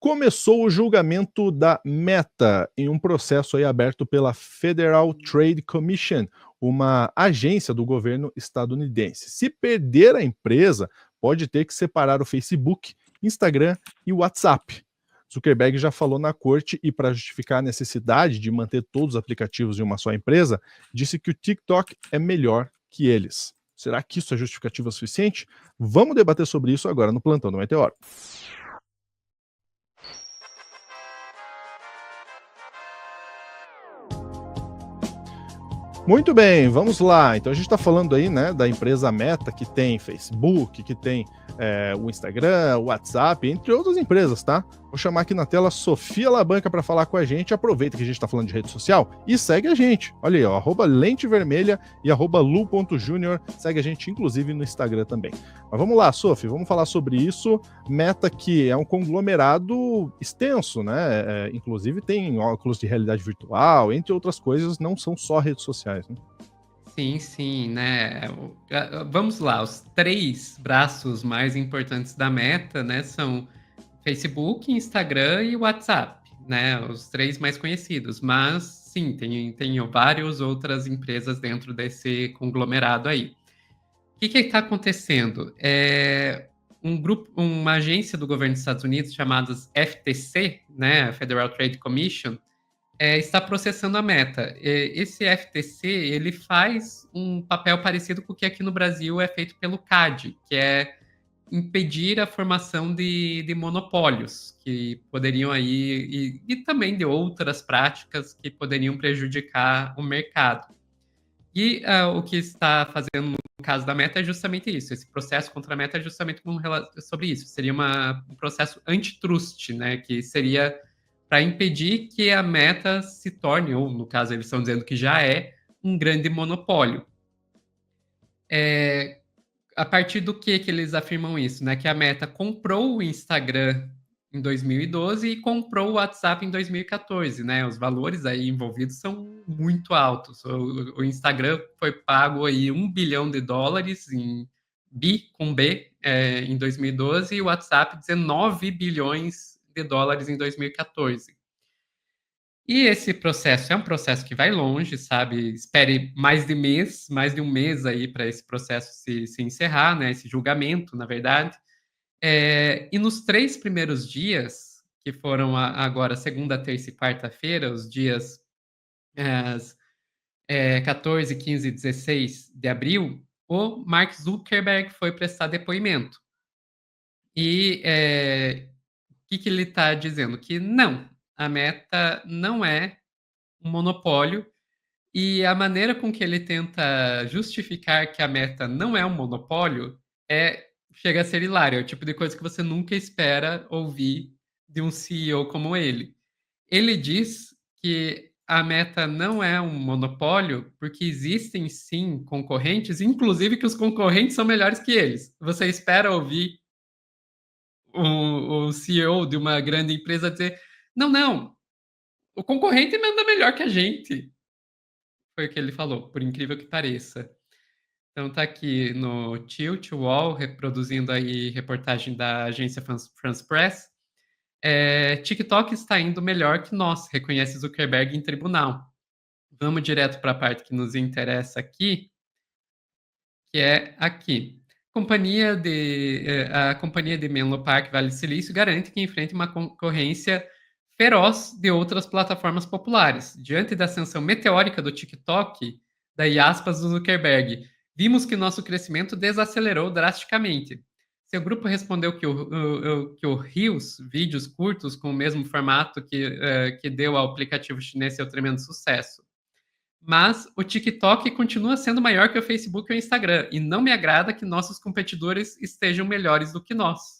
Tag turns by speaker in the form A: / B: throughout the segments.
A: Começou o julgamento da Meta em um processo aí aberto pela Federal Trade Commission, uma agência do governo estadunidense. Se perder a empresa, pode ter que separar o Facebook, Instagram e WhatsApp. Zuckerberg já falou na corte e, para justificar a necessidade de manter todos os aplicativos em uma só empresa, disse que o TikTok é melhor que eles. Será que isso é justificativa suficiente? Vamos debater sobre isso agora no Plantão do Meteoro. Muito bem, vamos lá. Então a gente está falando aí, né, da empresa Meta, que tem Facebook, que tem o Instagram, o WhatsApp, entre outras empresas, tá? Vou chamar aqui na tela a Sofia Labanca para falar com a gente. Aproveita que a gente está falando de rede social e segue a gente. Olha aí, ó, @lentevermelha e @lu.junior. Segue a gente, inclusive, no Instagram também. Mas vamos lá, Sofia, vamos falar sobre isso. Meta, que é um conglomerado extenso, né? Inclusive tem óculos de realidade virtual, entre outras coisas, não são só redes sociais, né?
B: Sim, né? Vamos lá, os 3 braços mais importantes da Meta, né, são Facebook, Instagram e WhatsApp, né? Os 3 mais conhecidos. Mas sim, tem várias outras empresas dentro desse conglomerado aí. O que está acontecendo? Uma agência do governo dos Estados Unidos chamada FTC, né, Federal Trade Commission, está processando a Meta. Esse FTC, ele faz um papel parecido com o que aqui no Brasil é feito pelo CAD, que é impedir a formação de monopólios, que poderiam aí, e também de outras práticas que poderiam prejudicar o mercado. E o que está fazendo no caso da Meta é justamente isso. Esse processo contra a Meta é justamente sobre isso. Seria um processo antitrust, né, que seria para impedir que a Meta se torne, ou no caso eles estão dizendo que já é, um grande monopólio. A partir do que eles afirmam isso? Né? Que a Meta comprou o Instagram em 2012 e comprou o WhatsApp em 2014. Né? Os valores aí envolvidos são muito altos. O Instagram foi pago aí $1 bilhão em com B, em 2012, e o WhatsApp $19 bilhões em 2014. E esse processo é um processo que vai longe, sabe? Espere mais de um mês aí para esse processo se encerrar, né? Esse julgamento, na verdade. E nos 3 primeiros dias, que foram agora segunda, terça e quarta-feira, os dias 14, 15 e 16 de abril, o Mark Zuckerberg foi prestar depoimento. E o que ele está dizendo? Que não, a Meta não é um monopólio, e a maneira com que ele tenta justificar que a Meta não é um monopólio chega a ser hilário. É o tipo de coisa que você nunca espera ouvir de um CEO como ele. Ele diz que a Meta não é um monopólio porque existem sim concorrentes, inclusive que os concorrentes são melhores que eles. Você espera ouvir o CEO de uma grande empresa dizer: não, o concorrente manda melhor que a gente. Foi o que ele falou, por incrível que pareça. Então tá aqui no Tilt Wall, reproduzindo aí reportagem da agência France Press. TikTok está indo melhor que nós, reconhece Zuckerberg em tribunal. Vamos direto para a parte que nos interessa aqui, que é aqui. A companhia de Menlo Park Vale do Silício garante que enfrenta uma concorrência feroz de outras plataformas populares. Diante da ascensão meteórica do TikTok, daí aspas do Zuckerberg, vimos que nosso crescimento desacelerou drasticamente. Seu grupo respondeu que o Reels, vídeos curtos com o mesmo formato que deu ao aplicativo chinês seu tremendo sucesso. Mas o TikTok continua sendo maior que o Facebook e o Instagram, e não me agrada que nossos competidores estejam melhores do que nós.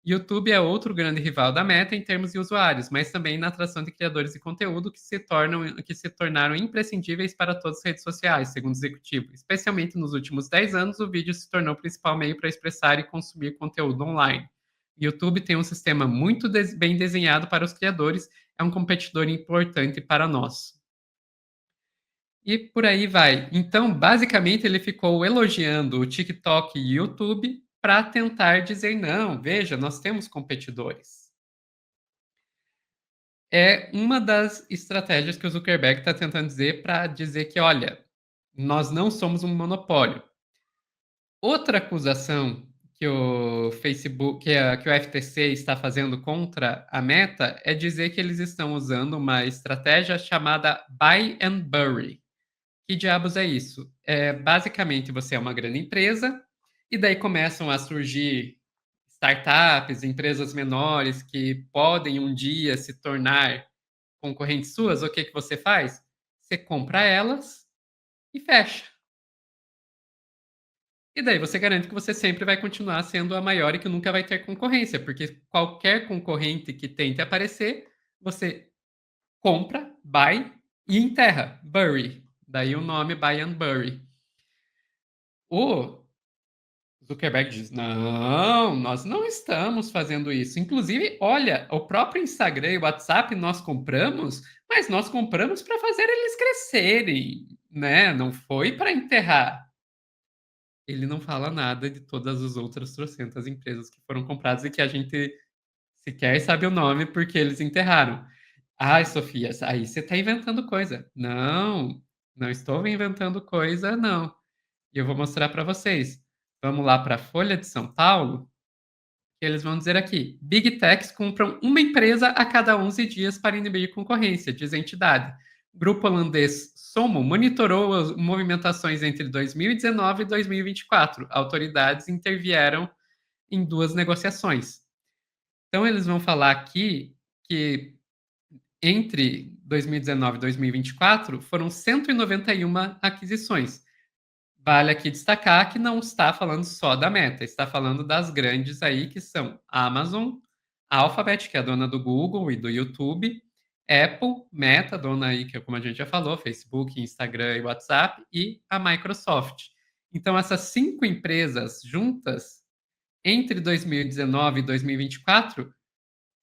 B: YouTube é outro grande rival da Meta em termos de usuários, mas também na atração de criadores de conteúdo que se tornaram imprescindíveis para todas as redes sociais, segundo o executivo. Especialmente nos últimos 10 anos, o vídeo se tornou o principal meio para expressar e consumir conteúdo online. YouTube tem um sistema muito bem desenhado para os criadores, é um competidor importante para nós. E por aí vai. Então, basicamente, ele ficou elogiando o TikTok e o YouTube para tentar dizer: não, veja, nós temos competidores. É uma das estratégias que o Zuckerberg está tentando dizer para dizer que, olha, nós não somos um monopólio. Outra acusação que o Facebook, que o FTC está fazendo contra a Meta é dizer que eles estão usando uma estratégia chamada Buy and Bury. Que diabos é isso? Basicamente, você é uma grande empresa e daí começam a surgir startups, empresas menores que podem um dia se tornar concorrentes suas. O que que você faz? Você compra elas e fecha. E daí você garante que você sempre vai continuar sendo a maior e que nunca vai ter concorrência, porque qualquer concorrente que tente aparecer, você compra, buy e enterra, bury. Daí o nome Buy and Bury. O Zuckerberg diz: não, nós não estamos fazendo isso. Inclusive, olha, o próprio Instagram e o WhatsApp nós compramos, mas nós compramos para fazer eles crescerem, né? Não foi para enterrar. Ele não fala nada de todas as outras trocentas empresas que foram compradas e que a gente sequer sabe o nome porque eles enterraram. Ai, Sofia, aí você está inventando coisa. Não, não estou inventando coisa, não. E eu vou mostrar para vocês. Vamos lá para a Folha de São Paulo, que eles vão dizer aqui: Big Techs compram uma empresa a cada 11 dias para inibir concorrência, diz a entidade. Grupo holandês Somo monitorou as movimentações entre 2019 e 2024. Autoridades intervieram em 2 negociações. Então, eles vão falar aqui que entre 2019 e 2024 foram 191 aquisições. Vale aqui destacar que não está falando só da Meta, está falando das grandes aí, que são Amazon, Alphabet, que é a dona do Google e do YouTube, Apple, Meta, dona aí, que é como a gente já falou, Facebook, Instagram e WhatsApp, e a Microsoft. Então, essas 5 empresas juntas, entre 2019 e 2024,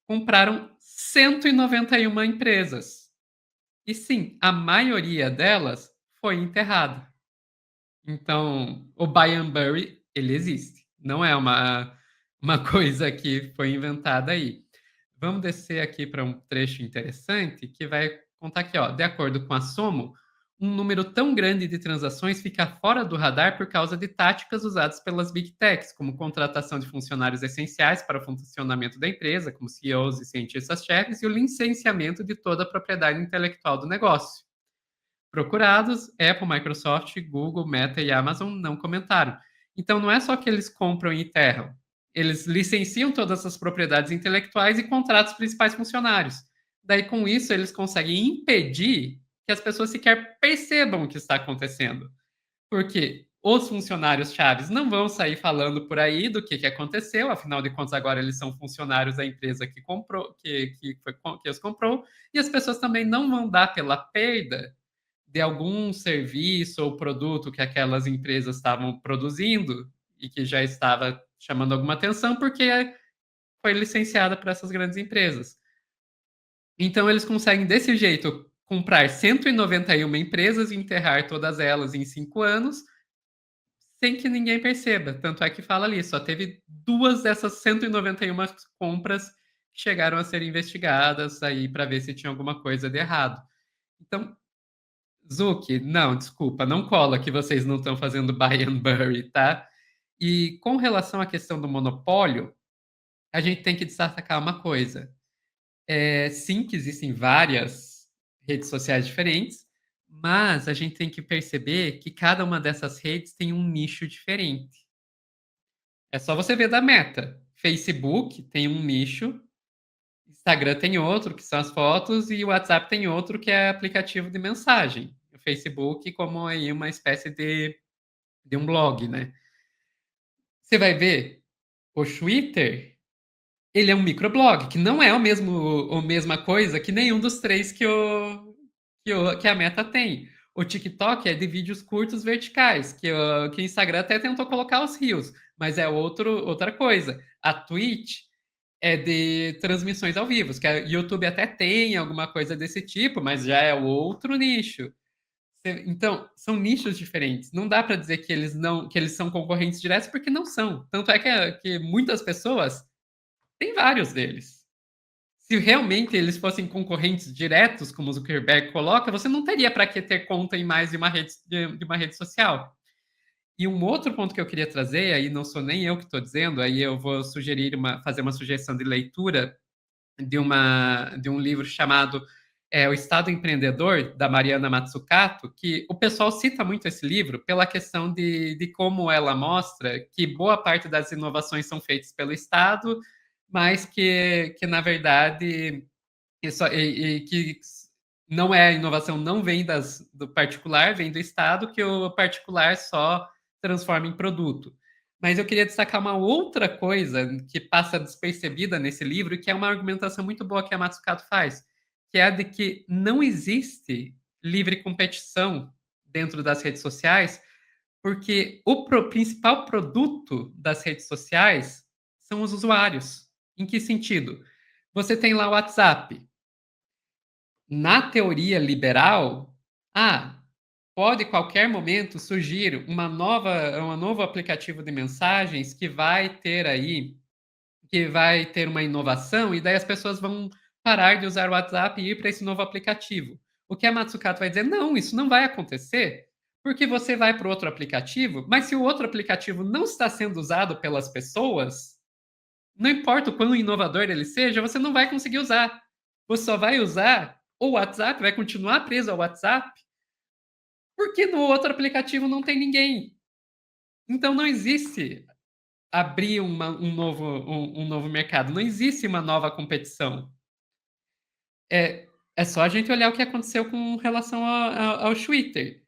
B: compraram 191 empresas. E sim, a maioria delas foi enterrada. Então, o buy and bury, ele existe. Não é uma coisa que foi inventada aí. Vamos descer aqui para um trecho interessante que vai contar aqui, ó. De acordo com a Somo, um número tão grande de transações fica fora do radar por causa de táticas usadas pelas Big Techs, como contratação de funcionários essenciais para o funcionamento da empresa, como CEOs e cientistas-chefes, e o licenciamento de toda a propriedade intelectual do negócio. Procurados, Apple, Microsoft, Google, Meta e Amazon não comentaram. Então, não é só que eles compram e enterram. Eles licenciam todas as propriedades intelectuais e contratam os principais funcionários. Daí, com isso, eles conseguem impedir que as pessoas sequer percebam o que está acontecendo. Porque os funcionários chaves não vão sair falando por aí do que aconteceu, afinal de contas, agora eles são funcionários da empresa que comprou, que os comprou, e as pessoas também não vão dar pela perda de algum serviço ou produto que aquelas empresas estavam produzindo e que já estava chamando alguma atenção, porque foi licenciada para essas grandes empresas. Então, eles conseguem, desse jeito, comprar 191 empresas e enterrar todas elas em 5 anos, sem que ninguém perceba. Tanto é que fala ali, só teve 2 dessas 191 compras que chegaram a ser investigadas aí para ver se tinha alguma coisa de errado. Então, Zuki, não, desculpa, não cola que vocês não estão fazendo buy and bury, tá? E com relação à questão do monopólio, a gente tem que destacar uma coisa. Sim, que existem várias redes sociais diferentes, mas a gente tem que perceber que cada uma dessas redes tem um nicho diferente. É só você ver da Meta. Facebook tem um nicho, Instagram tem outro, que são as fotos, e o WhatsApp tem outro, que é aplicativo de mensagem. O Facebook como aí uma espécie de um blog, né? Você vai ver, o Twitter, ele é um microblog, que não é a mesma coisa que nenhum dos três que a Meta tem. O TikTok é de vídeos curtos verticais, que o Instagram até tentou colocar os Reels, mas é outra coisa. A Twitch é de transmissões ao vivo, que a YouTube até tem alguma coisa desse tipo, mas já é outro nicho. Então, são nichos diferentes. Não dá para dizer que eles são concorrentes diretos, porque não são. Tanto é que muitas pessoas têm vários deles. se realmente eles fossem concorrentes diretos, como o Zuckerberg coloca, você não teria para que ter conta em mais de uma rede social. E um outro ponto que eu queria trazer, aí não sou nem eu que estou dizendo, aí eu vou fazer uma sugestão de leitura de um livro chamado O Estado Empreendedor, da Mariana Mazzucato, que o pessoal cita muito esse livro pela questão de como ela mostra que boa parte das inovações são feitas pelo Estado, mas que na verdade, que não é a inovação, não vem do particular, vem do Estado, que o particular só transforma em produto. Mas eu queria destacar uma outra coisa que passa despercebida nesse livro, que é uma argumentação muito boa que a Matsukato faz, que é a de que não existe livre competição dentro das redes sociais, porque principal produto das redes sociais são os usuários. Em que sentido? Você tem lá o WhatsApp. Na teoria liberal, pode qualquer momento surgir um novo aplicativo de mensagens que vai ter uma inovação, e daí as pessoas vão parar de usar o WhatsApp e ir para esse novo aplicativo. O que a Matsukato vai dizer? Não, isso não vai acontecer, porque você vai para outro aplicativo, mas se o outro aplicativo não está sendo usado pelas pessoas, não importa o quão inovador ele seja, você não vai conseguir usar. Você só vai usar o WhatsApp, vai continuar preso ao WhatsApp, porque no outro aplicativo não tem ninguém. Então não existe abrir um novo mercado, não existe uma nova competição. É só a gente olhar o que aconteceu com relação ao Twitter.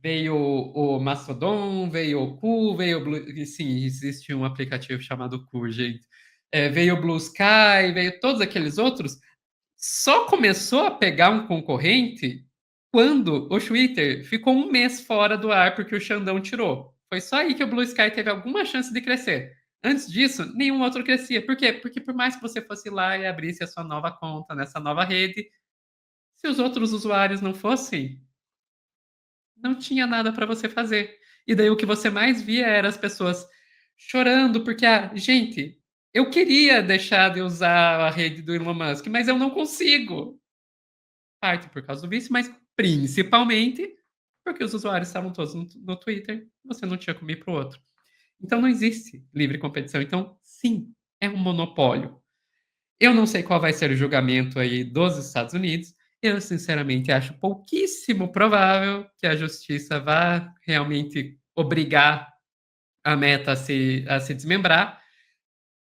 B: Veio o Mastodon, veio o Ku, veio o Blue... Sim, existe um aplicativo chamado Ku, gente. Veio o Blue Sky, veio todos aqueles outros. Só começou a pegar um concorrente quando o Twitter ficou um mês fora do ar porque o Xandão tirou. Foi só aí que o Blue Sky teve alguma chance de crescer. Antes disso, nenhum outro crescia. Por quê? Porque por mais que você fosse lá e abrisse a sua nova conta nessa nova rede, se os outros usuários não fossem, não tinha nada para você fazer. E daí o que você mais via era as pessoas chorando, porque, gente, eu queria deixar de usar a rede do Elon Musk, mas eu não consigo. Parte por causa do vício, mas principalmente porque os usuários estavam todos no Twitter, você não tinha como ir para o outro. Então não existe livre competição. Então, sim, é um monopólio. Eu não sei qual vai ser o julgamento aí dos Estados Unidos. Eu, sinceramente, acho pouquíssimo provável que a justiça vá realmente obrigar a Meta a se desmembrar.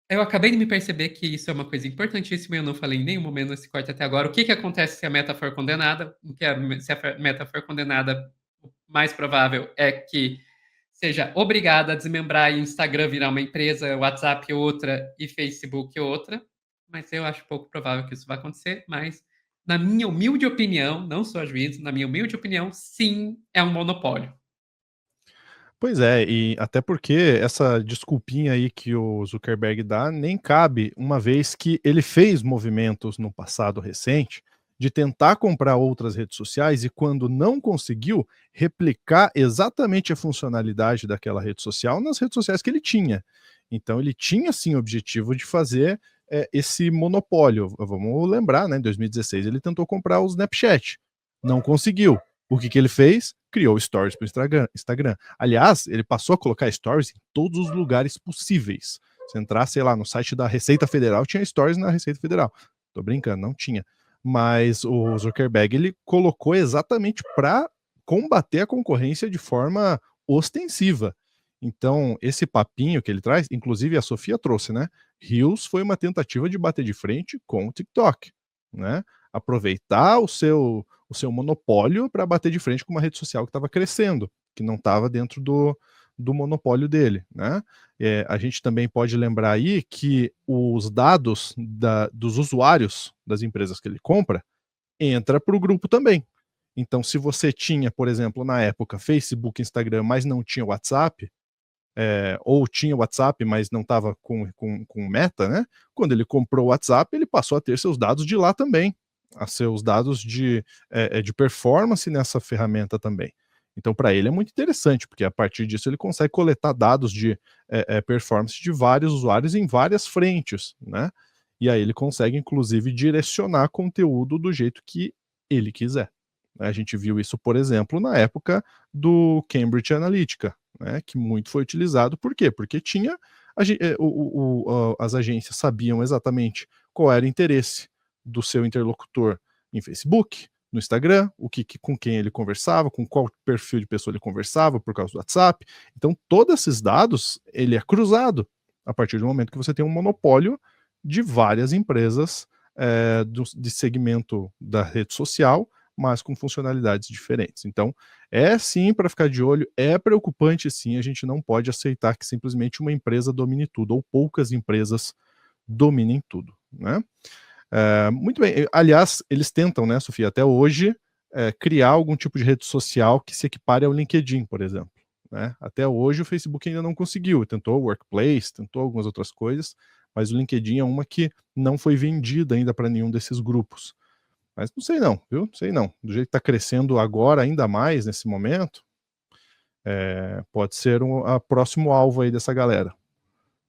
B: Eu acabei de me perceber que isso é uma coisa importantíssima e eu não falei em nenhum momento nesse corte até agora. O que acontece se a Meta for condenada? Se a Meta for condenada, o mais provável é que seja obrigada a desmembrar e Instagram virar uma empresa, WhatsApp outra e Facebook outra. Mas eu acho pouco provável que isso vai acontecer. Mas, na minha humilde opinião, não sou juiz, na minha humilde opinião, sim, é um monopólio.
A: Pois é, e até porque essa desculpinha aí que o Zuckerberg dá nem cabe, uma vez que ele fez movimentos no passado recente de tentar comprar outras redes sociais e, quando não conseguiu, replicar exatamente a funcionalidade daquela rede social nas redes sociais que ele tinha. Então ele tinha sim o objetivo de fazer esse monopólio. Vamos lembrar, né, em 2016 ele tentou comprar o Snapchat, não conseguiu. O que ele fez? Criou Stories para o Instagram. Aliás, ele passou a colocar Stories em todos os lugares possíveis. Se entrar, sei lá, no site da Receita Federal, tinha Stories na Receita Federal. Tô brincando, não tinha. Mas o Zuckerberg, ele colocou exatamente para combater a concorrência de forma ostensiva. Então, esse papinho que ele traz, inclusive a Sofia trouxe, né? Reels foi uma tentativa de bater de frente com o TikTok, né? Aproveitar o seu monopólio para bater de frente com uma rede social que estava crescendo, que não estava dentro do monopólio dele, né? A gente também pode lembrar aí que os dados dos usuários das empresas que ele compra entra para o grupo também. Então, se você tinha, por exemplo, na época, Facebook, Instagram, mas não tinha WhatsApp, ou tinha WhatsApp, mas não estava com Meta, né? Quando ele comprou o WhatsApp, ele passou a ter seus dados de lá também, a seus dados de performance nessa ferramenta também. Então, para ele é muito interessante, porque a partir disso ele consegue coletar dados de performance de vários usuários em várias frentes, né? E aí ele consegue, inclusive, direcionar conteúdo do jeito que ele quiser. A gente viu isso, por exemplo, na época do Cambridge Analytica, né, que muito foi utilizado. Por quê? Porque tinha as agências sabiam exatamente qual era o interesse do seu interlocutor em Facebook, no Instagram, com quem ele conversava, com qual perfil de pessoa ele conversava por causa do WhatsApp. Então, todos esses dados, ele é cruzado a partir do momento que você tem um monopólio de várias empresas de segmento da rede social, mas com funcionalidades diferentes. Então, é sim para ficar de olho, é preocupante sim, a gente não pode aceitar que simplesmente uma empresa domine tudo, ou poucas empresas dominem tudo, né? Muito bem, aliás, eles tentam, né, Sofia, até hoje, criar algum tipo de rede social que se equipare ao LinkedIn, por exemplo. Né? Até hoje o Facebook ainda não conseguiu, tentou o Workplace, tentou algumas outras coisas, mas o LinkedIn é uma que não foi vendida ainda para nenhum desses grupos. Mas não sei não, viu? Não sei não. Do jeito que está crescendo agora, ainda mais nesse momento, pode ser a próximo alvo aí dessa galera.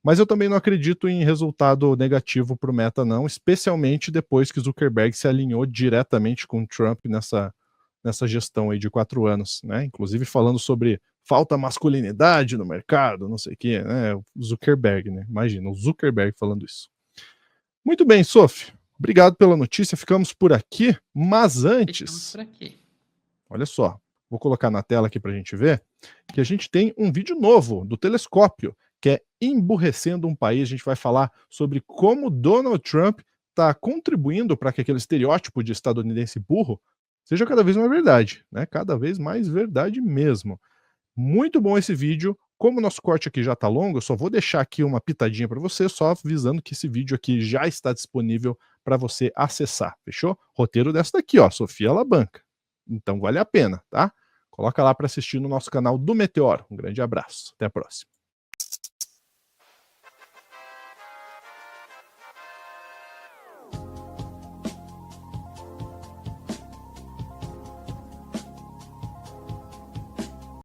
A: Mas eu também não acredito em resultado negativo para o Meta, não, especialmente depois que Zuckerberg se alinhou diretamente com o Trump nessa gestão aí de 4 anos, né? Inclusive falando sobre falta masculinidade no mercado, não sei o quê, né? O Zuckerberg, né? Imagina, o Zuckerberg falando isso. Muito bem, Sophie. Obrigado pela notícia. Ficamos por aqui, mas antes...
B: Ficamos por aqui.
A: Olha só, vou colocar na tela aqui para a gente ver que a gente tem um vídeo novo do Telescópio, que é Emburrecendo um País. A gente vai falar sobre como Donald Trump está contribuindo para que aquele estereótipo de estadunidense burro seja cada vez mais verdade, né? Cada vez mais verdade mesmo. Muito bom esse vídeo. Como o nosso corte aqui já está longo, eu só vou deixar aqui uma pitadinha para você, só avisando que esse vídeo aqui já está disponível para você acessar, fechou? Roteiro dessa daqui, ó, Sofia Labanca. Então vale a pena, tá? Coloca lá para assistir no nosso canal do Meteoro. Um grande abraço. Até a próxima.